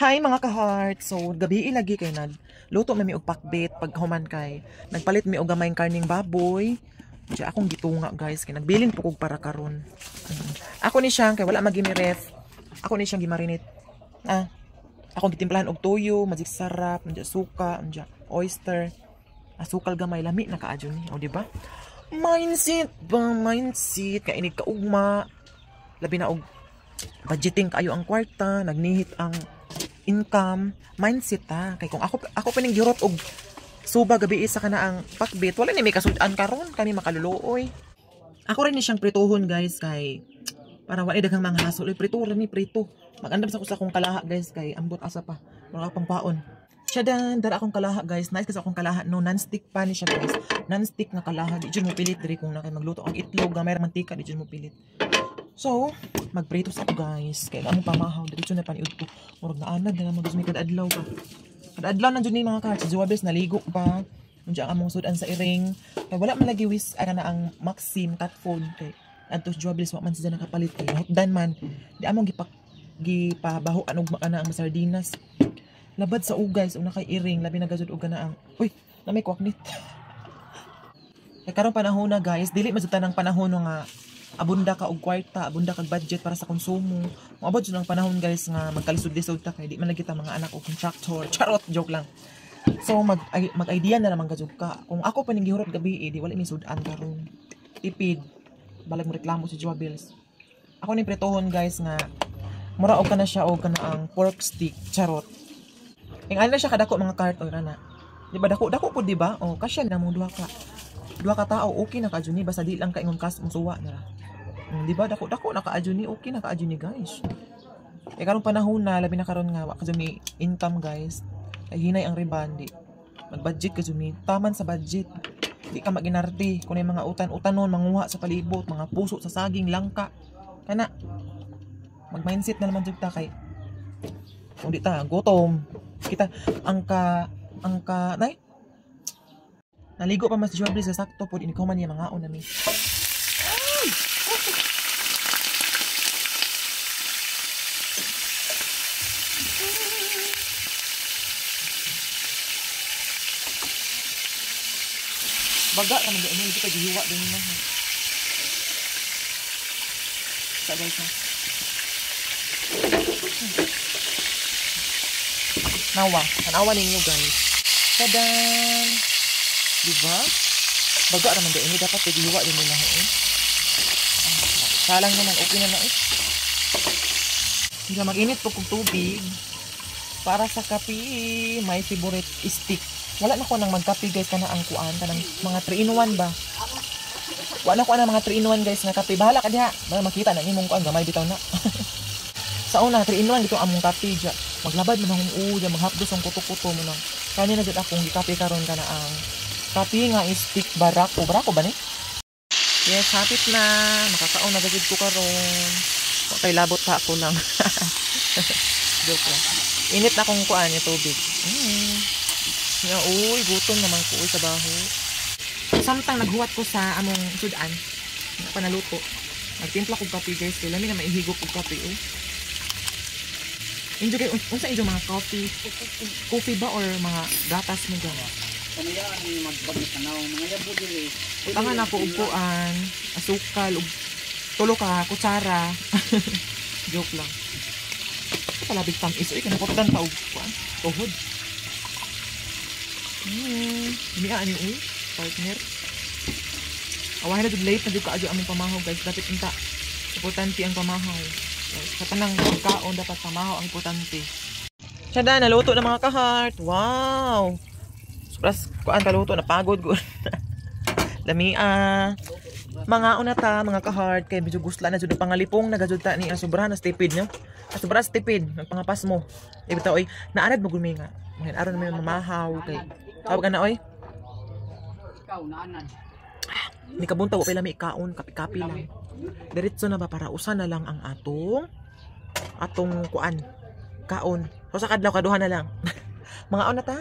Hi mga ka-heart! So, gabi ilagi kay luto na mi og pakbet pag human kay. Nagpalit mi og gamayng karning baboy. Diya akong gitunga guys kay nagbilin po kog para karon. Ako ni siyang kay wala magini ref. Ako ni siyang gimarinate. Akong gitimplahan og toyo, magic sarap, nandiya suka, nandiya oyster, asukal gamay lami na kaadyo ni. O di ba? Mindset ba? Mindset kay ini kaugma. Labi na og budgeting kayo ang kwarta, nagnihit ang income, mindset kay kung ako pining gihurot og suba gabi isa kana ang pakbet, wala ni may kasud-an karon kani makaluluoy. Ako rin ni siyang prituhon guys kay para wala daghang mga hasol prito ra ni prito. Magandam sa ko sa akong kalaha guys kay ambot asa pa wala pang paon. Siya dara akong kalaha guys, nice kasi akong kalaha no non-stick pa ni siya guys. Non-stick na kalaha, di jud mo pilit diri kung na kay magluto ang itlog gamay ra mantika di jud mo pilit. So, magprito sa ako guys. Kaya among pamahaw. Diretso na paniud ko. Murag na anad na naman. Gusto may kadadlaw pa. Kadadlaw na dyan mga kahit. Si Juwabes naligo pa. Nandiyan among sudan sa iring. Kaya wala man lagi wis. Ara na ang Maxim cat phone. Kaya antos Juwabes. Wak man siya nakapalit. Kaya hotdan man. Di among gipabaho. Anong makana ang masardinas. Labad sa ugay. So na kay iring. Labi na gazod uga na ang. Uy! Na may kwaknit. Kaya karong panahon na guys. Dili mazuta ng panahon nga abunda ka og kwarta, abunda kag budget para sa konsumo. Moabot jud ang panahon guys nga magkalisod-lisod ta kay di man lagi ta mga anak o contractor. Charot, joke lang. So mag-idea na naman gajud ka. Kung ako pa ning gihurot gabi di wala mi sud-an karon. Tipid. Balag mo reklamo si Joa Bills. Ako ning pretohon guys nga mura og kana siya og kana ang pork stick. Charot. Ing ala siya kadako mga karton na. Di ba dako po di ba? O kasya na mong duha ka tao okay na kaadyo ni basta di lang ka ingon kas musuwa na. Di ba dako na kaadyo ni okay na kaadyo ni guys. Karong panahon na labi na karon nga wa kadyo ni income guys. Ay hinay ang ribandi. Mag-budget kadyo ni taman sa budget. Di ka maginarti kun mga utan-utanon manguha sa palibot, mga puso sa saging langka. Kana mag-mindset na naman jud ta kay kung di ta gutom kita angka nay naligo pa mas Joabri sa sakto po ini ko man niya mga una mi. Baga naman di ano kita gihiwa din na. Sa guys na. Nawa ninyo guys. Tadan. Diba? Baga naman din. Dapat pag-iwa din nila. Salang naman. Okay na na. Hindi mag-init po kong tubig. Para sa kape, my favorite stick. Wala na ko nang magkape guys. Kana ang kuan. Kanang mga 3-in-1 ba? Wala na ko na mga 3-in-1 guys na kape. Bahala ka diha. Makita na ni mong kuan. Gamay bitaw na. Sa una, 3-in-1 dito among kape dya. Maglabad mo nang uya. Maghapdos ang kuto-kuto mo nang. Kanina dyan akong kape karon ka na ang kape nga stick barako. Barako ba ni? Yes, hapit na. Makakaon na gagid ko karon. Okay, labot pa ako lang. Joke lang. Init na akong kuan yung tubig. Uy, gutom naman ko sa baho. Samtang naghuwat ko sa among sudan. Panaluto. Nagtimpla ko kape guys. Kaya lami na maihigop ko kape. Enjoy kayo. Unsa enjoy mga coffee? Coffee ba or mga gatas mo gano'n? Kanayaan yung magbagay tanaw, mga yabo dili. Tangan ako upuan, asukal, tulo ka, kutsara. Joke lang. Ito pala big tamis. Uy, kanapotan pa upuan. Tuhod. Himiaan niyo partner. Awahin na dud late na dud kaadyo among pamahaw guys. Dapat inta. Importante ang pamahaw. Sa tanang pagkaon dapat pamahaw ang importante. Sada, naluto na mga ka-heart. Wow! Plus, kuan kaluto, napagod ko. Lamia. Mga unata, mga ka-heart, kay medyo gusla na dyan. Pangalipong nagajud ta ni sobrahan na stipid nyo. Sobrahan stipid, nagpangapas mo. Ibita, oy, naanad mo gulmi nga. Ngayon, aron naman mamahaw. Kay, tawag ka na, oy. Ikaw, naanad. Ni kabunta, wapay lami ikaon, kapi-kapi lang. Diretso na ba para usan na lang ang atong kuan, kaon. So sa kadlaw, kaduhan na lang. Mga unata.